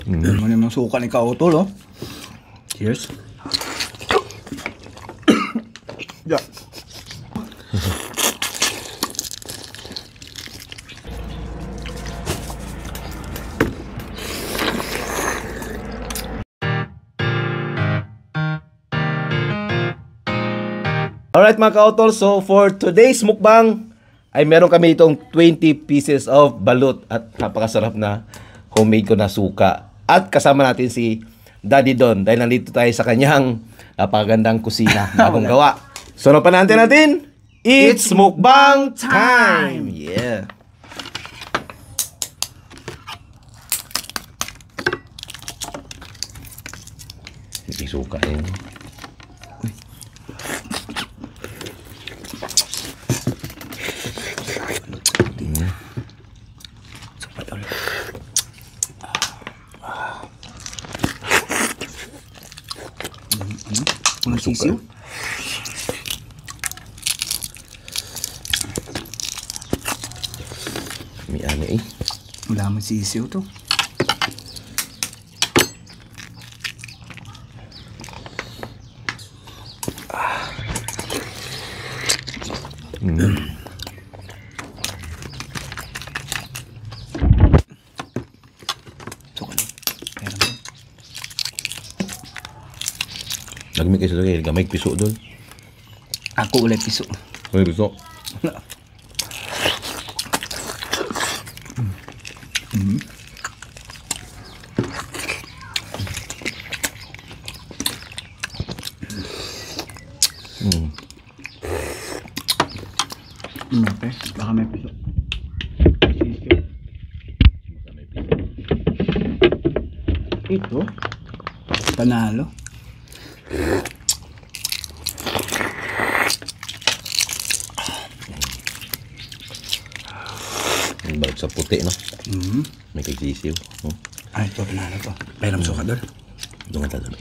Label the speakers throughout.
Speaker 1: Ano naman suka ni Kautol, oh. Cheers. Yeah.
Speaker 2: Alright mga kautol, so for today's mukbang ay meron kami itong 20 pieces of balut at napakasarap na homemade ko na suka. At kasama natin si Daddy Don dahil nandito tayo sa kanyang napakagandang kusina bagong gawa. So ano pa natin? It's mukbang time! Yeah! Hindi suka yun.
Speaker 1: Unang sisiw.
Speaker 2: May ano eh.
Speaker 1: Wala man sisiw to.
Speaker 2: Nagmik kayo sa lagi, gamay piso doon.
Speaker 1: Ako ulit piso.
Speaker 2: May piso.
Speaker 1: Okay, baka may piso. Ito, panalo.
Speaker 2: Balik sa puti, no? May kagsisiw.
Speaker 1: Ay, ito, panalo to. Pairam suka doon.
Speaker 2: Doon ka doon.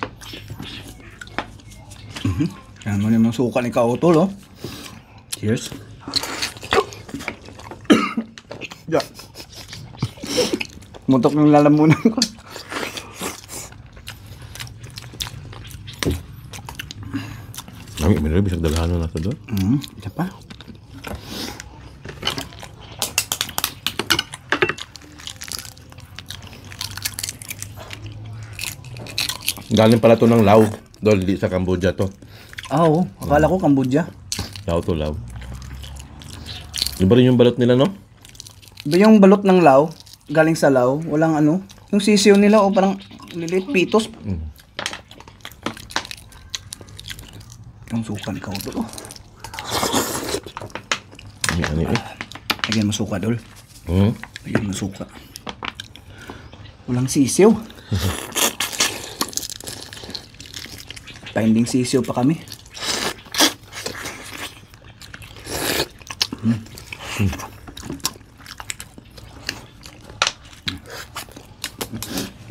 Speaker 1: Yan mo naman suka ni Kautol, oh. Cheers. Yeah. Mutok ng lalamunan ko.
Speaker 2: Ay, may rin bisag dalahan na ito doon.
Speaker 1: Isa pa.
Speaker 2: Galing pala to ng Lao. Doon, di sa Cambodia to.
Speaker 1: Oo, akala ko Cambodia.
Speaker 2: Lao to Lao. Yung ba rin yung balot nila, no?
Speaker 1: Ba yung balot ng Lao, galing sa Lao, walang ano. Yung sisiw nila, o parang lilit pitos. Yung suka ni Kautol, oh.
Speaker 2: Ano eh?
Speaker 1: Lagyan mo suka, Dol. Lagyan mo suka. Walang sisiw. Finding sisiw pa kami.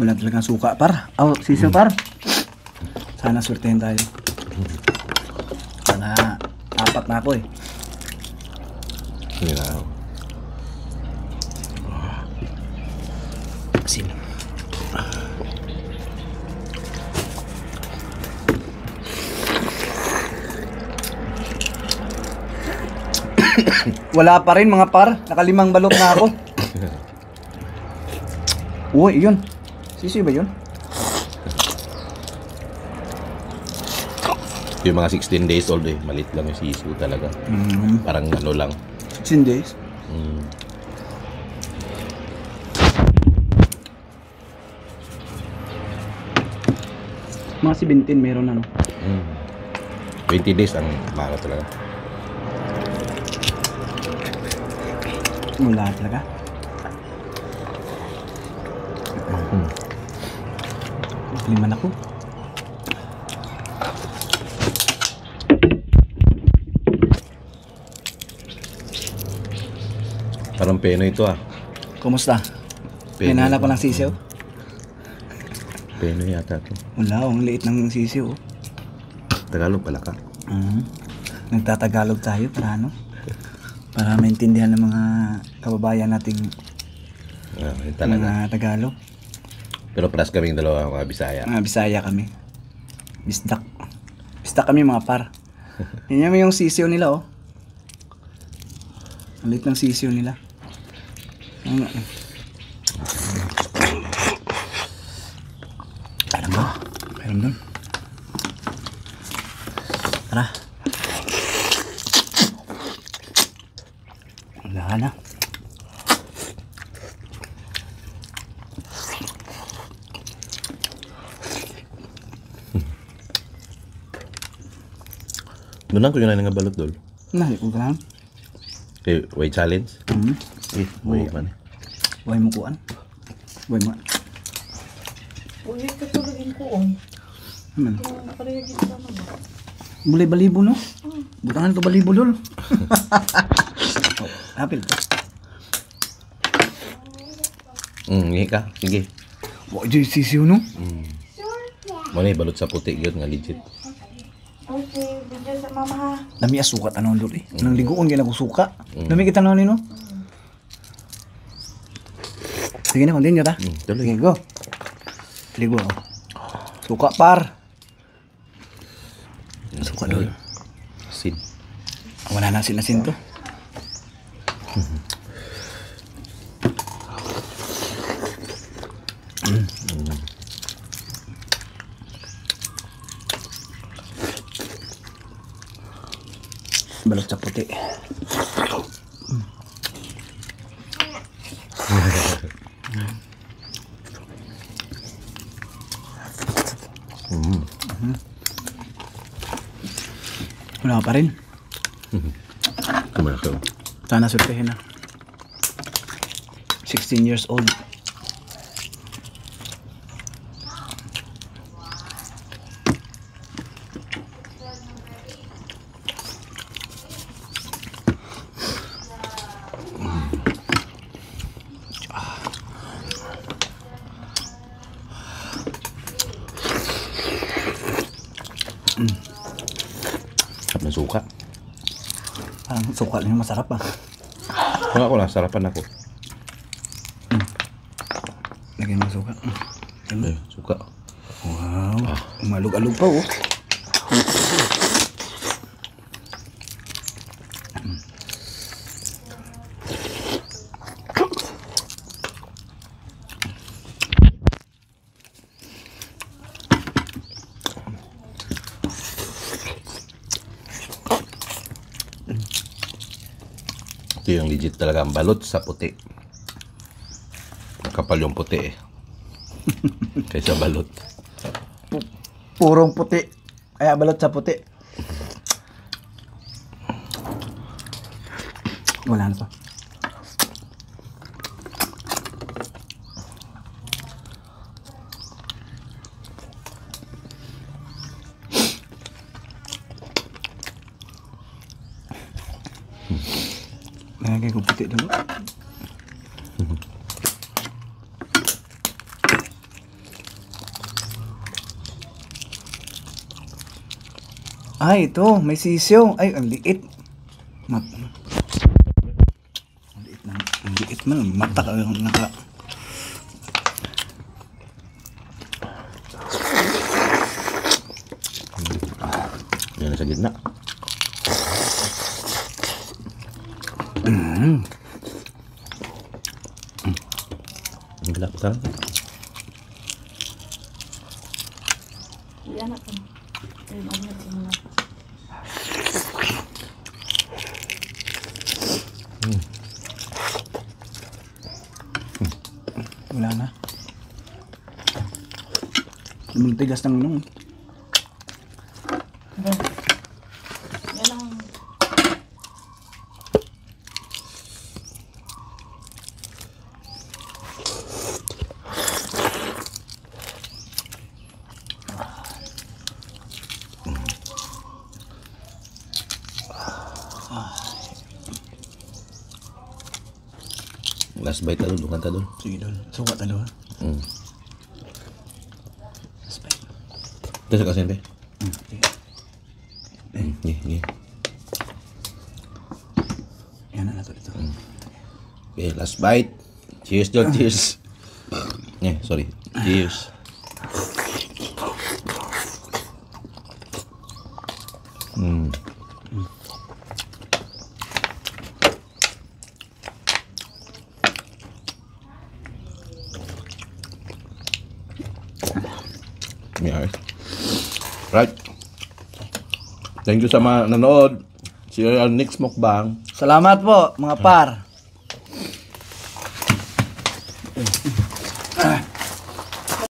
Speaker 1: Wala talagang suka, par. Oh, sisiw, par. Sana swertehin tayo. Sana apat na ako eh.
Speaker 2: Hindi na ako.
Speaker 1: Asin. Wala pa rin mga par. Nakalimang balot na ako. Uy, yun. Sisiw ba yun?
Speaker 2: Yung mga 16 days old eh. Malit lang yung sisiw talaga. Parang ano lang.
Speaker 1: 16 days? Mga 17 meron ano.
Speaker 2: 20 days ang mahal talaga.
Speaker 1: Wala talaga. Liman ako.
Speaker 2: Parang peno ito ah.
Speaker 1: Kumusta?
Speaker 2: Peno.
Speaker 1: Pinala ko ng sisiw?
Speaker 2: Peno yata ito.
Speaker 1: Wala, ang liit ng sisiw.
Speaker 2: Tagalog pala ka.
Speaker 1: Nagtatagalog tayo para ano? Para maintindihan ng mga kababayan nating
Speaker 2: Yun talaga.
Speaker 1: mga Tagalog.
Speaker 2: Pero paras kaming dalawa mga Bisaya.
Speaker 1: Mga Bisaya kami. Bisdak. Bisdak kami mga par. Yan yung sisiyo nila oh. Ang liit ng sisiyo nila. Ano? Alam mo? Meron doon. Tara. Wala na.
Speaker 2: Doon ko yun nga balot dol.
Speaker 1: Nahalik ko ka.
Speaker 2: Okay, way challenge. Eh, way man.
Speaker 1: Buhay mo kuan. Buhay mo.
Speaker 3: Uy, katulogin ko on.
Speaker 1: Ano?
Speaker 3: Nakariyagin ka na ba?
Speaker 1: Bulay balibo no? Butangan ka balibo dol. Apil to.
Speaker 2: Ngi ka. Sige.
Speaker 1: Wa jud sisiyo no?
Speaker 2: Mo ni balot sa puti yun nga legit.
Speaker 3: Okay, bigyan sa mama ha.
Speaker 1: Dami asukat ano dol eh. Nang ligoon gyud ako suka. Dami kita no nino. Sige na continue ta.
Speaker 2: Tuloy.
Speaker 1: Sige go. Ligo. Suka par. Suka dol.
Speaker 2: Sin.
Speaker 1: Wala na sinasin to. Balot sa puti. Wala ka pa rin.
Speaker 2: Kumara ka.
Speaker 1: Sana sultihin na. 16 years old.
Speaker 2: Sarap ng suka.
Speaker 1: Parang suka lang yung masarap ah.
Speaker 2: Kung ako lang, sarapan ako.
Speaker 1: Lagyan mo suka.
Speaker 2: Eh, suka.
Speaker 1: Wow. Umalog-alog pa oh.
Speaker 2: Ito yung legit talaga ang balot sa puti. Kapal yung puti eh. Kaysa balot.
Speaker 1: Purong puti. Kaya balot sa puti. Wala na to. Lagay ko puti dulu. Ay, ito. May sisiyo. Ay, ang liit. Ang liit na. Ang liit man. Mata ka yung naka...
Speaker 2: Yan sa gitna. Ang galap ka.
Speaker 3: Iyan ako. Ayun, agad ko muna.
Speaker 1: Wala na. Yung tigas ng nung.
Speaker 3: Yan ang...
Speaker 2: Last bite talo, lukan talo.
Speaker 1: Sige doon. Suka talo ha. Spike.
Speaker 2: Ito sa kasin, be.
Speaker 1: Sige.
Speaker 2: Nih.
Speaker 1: Yan na nato dito.
Speaker 2: Okay, last bite. Cheers, Dol. Cheers. Sorry. Cheers. Mm. Yeah. Right. Thank you sa mga nanood. See you on next mukbang.
Speaker 1: Salamat po, mga par.